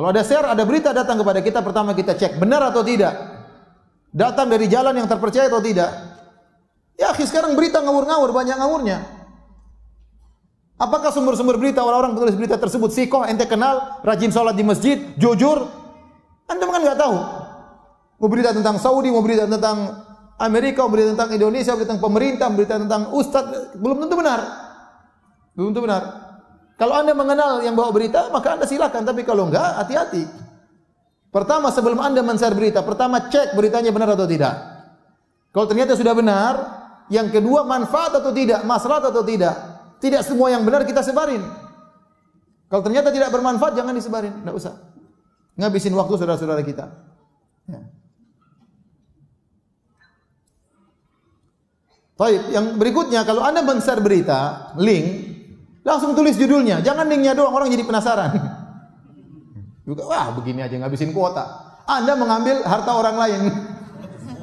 Kalau ada share, ada berita datang kepada kita, pertama kita cek benar atau tidak. Datang dari jalan yang terpercaya atau tidak. Ya, sekarang berita ngawur-ngawur, banyak ngawurnya. Apakah sumber-sumber berita orang-orang penulis berita tersebut sikoh, ente kenal, rajin sholat di masjid, jujur? Anda kan nggak tahu. Mau berita tentang Saudi, mau berita tentang Amerika, mau berita tentang Indonesia, berita tentang pemerintah, berita tentang ustadz, belum tentu benar. Belum tentu benar. Kalau Anda mengenal yang bawa berita, maka Anda silakan. Tapi kalau enggak, hati-hati. Pertama, sebelum Anda men-share berita, pertama cek beritanya benar atau tidak. Kalau ternyata sudah benar, yang kedua manfaat atau tidak, maslahat atau tidak. Tidak semua yang benar kita sebarin. Kalau ternyata tidak bermanfaat, jangan disebarin. Tidak usah. Ngabisin waktu saudara-saudara kita. Ya. Baik, yang berikutnya, kalau Anda men-share berita, link, langsung tulis judulnya. Jangan linknya doang, orang jadi penasaran. Juga, wah begini aja ngabisin kuota. Anda mengambil harta orang lain.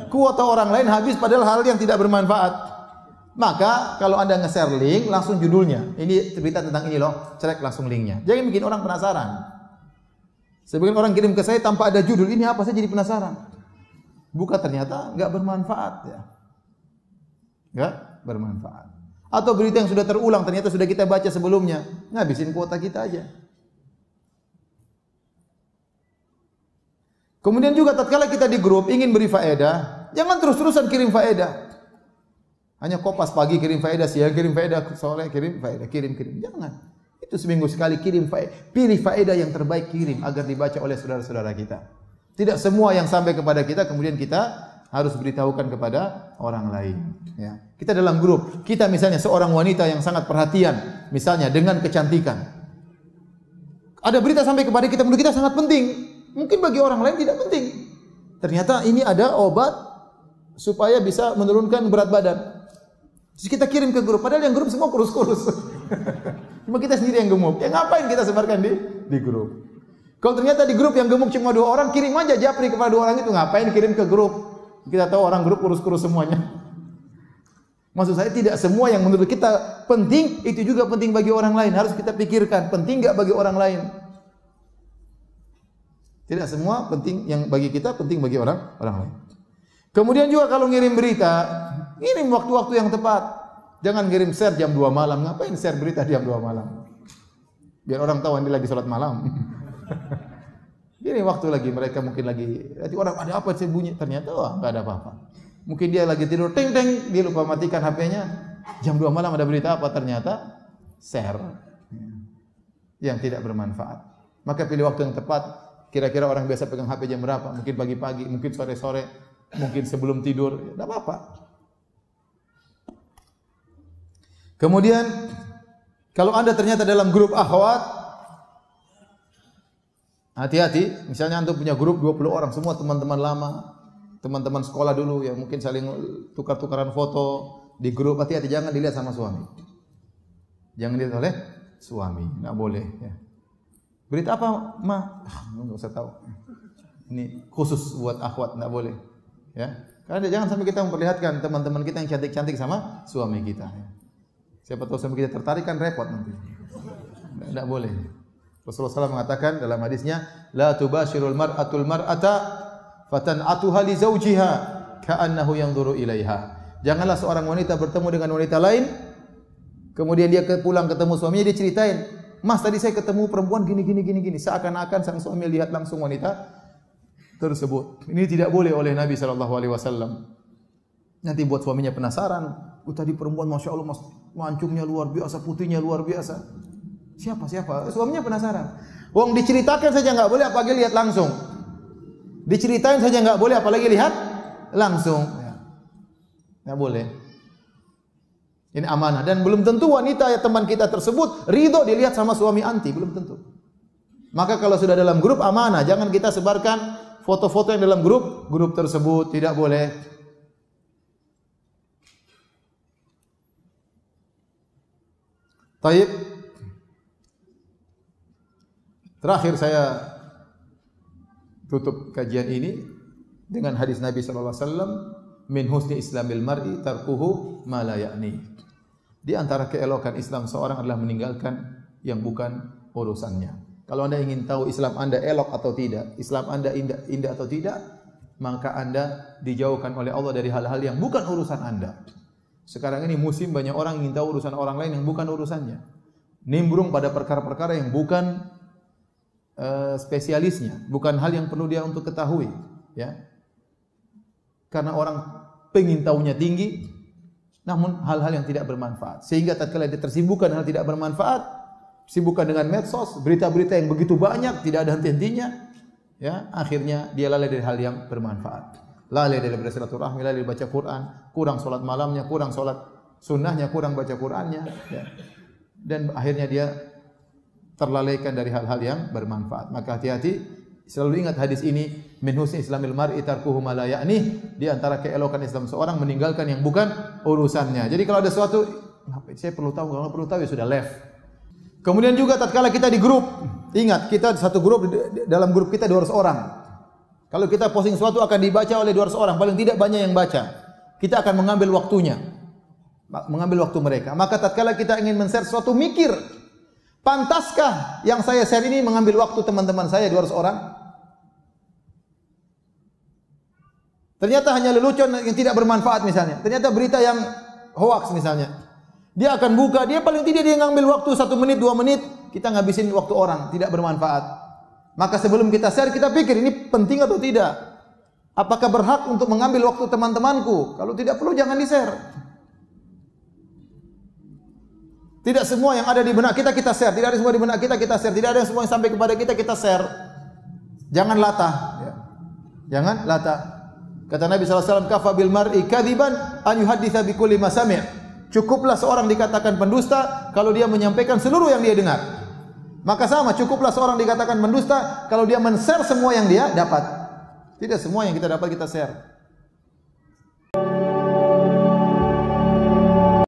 Kuota orang lain habis padahal hal yang tidak bermanfaat. Maka kalau Anda nge-share link, langsung judulnya. Ini berita tentang ini loh, cek langsung linknya. Jangan bikin orang penasaran. Sebagian orang kirim ke saya tanpa ada judul, ini apa, saya jadi penasaran. Buka ternyata nggak bermanfaat ya. Nggak bermanfaat. Atau berita yang sudah terulang ternyata sudah kita baca sebelumnya, ngabisin kuota kita aja. Kemudian juga tatkala kita di grup ingin beri faedah, jangan terus-terusan kirim faedah. Hanya kopas pagi kirim faedah, siang kirim faedah, sore kirim faedah, kirim. Jangan. Itu seminggu sekali kirim faedah. Pilih faedah yang terbaik kirim agar dibaca oleh saudara-saudara kita. Tidak semua yang sampai kepada kita kemudian kita harus beritahukan kepada orang lain. Ya. Kita dalam grup, kita misalnya seorang wanita yang sangat perhatian, misalnya dengan kecantikan. Ada berita sampai kepada kita, menurut kita sangat penting. Mungkin bagi orang lain tidak penting. Ternyata ini ada obat supaya bisa menurunkan berat badan. Terus kita kirim ke grup, padahal yang grup semua kurus-kurus. Cuma kita sendiri yang gemuk. Ya ngapain kita sebarkan di grup? Kalau ternyata di grup yang gemuk cuma 2 orang, kirim aja japri kepada 2 orang itu. Ngapain kirim ke grup? Kita tahu orang grup kurus-kurus semuanya. Maksud saya tidak semua yang menurut kita penting itu juga penting bagi orang lain. Harus kita pikirkan penting enggak bagi orang lain. Tidak semua penting yang bagi kita penting bagi orang lain. Kemudian juga kalau ngirim berita, ngirim waktu-waktu yang tepat. Jangan ngirim share jam 2 malam. Ngapain share berita jam 2 malam? Biar orang tahu ini lagi salat malam. Ini waktu lagi mereka mungkin lagi, nanti orang ada apa sih bunyi, ternyata wah enggak ada apa-apa. Mungkin dia lagi tidur, ting ting, dia lupa matikan HP-nya. Jam 2 malam ada berita apa, ternyata share yang tidak bermanfaat. Maka pilih waktu yang tepat. Kira-kira orang biasa pegang HP jam berapa? Mungkin pagi-pagi, mungkin sore-sore, mungkin sebelum tidur, enggak apa-apa. Kemudian kalau Anda ternyata dalam grup akhwat, hati-hati, misalnya Anda punya grup 20 orang, semua teman-teman lama, teman-teman sekolah dulu yang mungkin saling tukar-tukaran foto di grup, hati-hati jangan dilihat sama suami. Jangan dilihat oleh suami, enggak boleh ya. Berita apa, Ma? Enggak usah tahu. Ini khusus buat akhwat, enggak boleh. Ya. Karena jangan sampai kita memperlihatkan teman-teman kita yang cantik-cantik sama suami kita. Siapa tahu suami kita tertarik kan repot nanti. Enggak boleh. Rasulullah SAW mengatakan dalam hadisnya, la tubashirul mar'atul mar'ata fatan'atuha li zawjiha ka'annahu yanzuru ilaiha. Janganlah seorang wanita bertemu dengan wanita lain, kemudian dia pulang ketemu suaminya, dia ceritain, Mas tadi saya ketemu perempuan gini. Seakan-akan sang suami lihat langsung wanita tersebut. Ini tidak boleh oleh Nabi SAW. Nanti buat suaminya penasaran. Tadi perempuan Masya Allah mas, mancungnya luar biasa, putihnya luar biasa. Siapa? Suaminya penasaran. Wong diceritakan saja nggak boleh, apalagi lihat langsung. Diceritain saja nggak boleh, apalagi lihat langsung. Nggak boleh. Ini amanah dan belum tentu wanita ya teman kita tersebut ridho dilihat sama suami anti, belum tentu. Maka kalau sudah dalam grup amanah, jangan kita sebarkan foto-foto yang dalam grup tersebut, tidak boleh. Taib. Terakhir saya tutup kajian ini dengan hadis Nabi sallallahu alaihi wasallam, min husni islamil mar'i tarkuhu ma la ya'ni. Di antara keelokan Islam seorang adalah meninggalkan yang bukan urusannya. Kalau Anda ingin tahu Islam Anda elok atau tidak, Islam Anda indah atau tidak, maka Anda dijauhkan oleh Allah dari hal-hal yang bukan urusan Anda. Sekarang ini musim banyak orang ingin tahu urusan orang lain yang bukan urusannya. Nimbrung pada perkara-perkara yang bukan spesialisnya, bukan hal yang perlu dia untuk ketahui, ya. Karena orang pengen tahunya tinggi, namun hal-hal yang tidak bermanfaat. Sehingga tatkala dia tersibukkan hal tidak bermanfaat, sibukkan dengan medsos, berita-berita yang begitu banyak, tidak ada henti-hentinya, ya, akhirnya dia lalai dari hal yang bermanfaat. Lalai dari bersilaturahmi, lalai dari baca Quran, kurang salat malamnya, kurang salat sunnahnya, kurang baca Qurannya, ya. Dan akhirnya dia terlalaikan dari hal-hal yang bermanfaat. Maka hati-hati, selalu ingat hadis ini, min husni islamil mar'i tarkuhu ma la ya'nih, di antara keelokan Islam seorang meninggalkan yang bukan urusannya. Jadi kalau ada sesuatu, saya perlu tahu, kalau perlu tahu ya sudah left. Kemudian juga tatkala kita di grup, ingat kita satu grup, dalam grup kita 200 orang. Kalau kita posting sesuatu akan dibaca oleh 200 orang, paling tidak banyak yang baca. Kita akan mengambil waktunya, mengambil waktu mereka. Maka tatkala kita ingin men-share sesuatu, mikir, pantaskah yang saya share ini mengambil waktu teman-teman saya 200 orang? Ternyata hanya lelucon yang tidak bermanfaat misalnya. Ternyata berita yang hoax misalnya. Dia akan buka, dia paling tidak dia ngambil waktu 1 menit, 2 menit, kita ngabisin waktu orang, tidak bermanfaat. Maka sebelum kita share, kita pikir ini penting atau tidak. Apakah berhak untuk mengambil waktu teman-temanku? Kalau tidak perlu jangan di-share. Tidak semua yang ada di benak kita share. Tidak ada semua di benak kita share. Tidak ada semua yang sampai kepada kita share. Jangan latah. Ya. Jangan latah. Kata Nabi SAW, kafa bil mar'i kadziban an yuhadditsa bi kulli ma sami'. Cukuplah seorang dikatakan pendusta kalau dia menyampaikan seluruh yang dia dengar. Maka sama, cukuplah seorang dikatakan pendusta kalau dia men-share semua yang dia dapat. Tidak semua yang kita dapat kita share.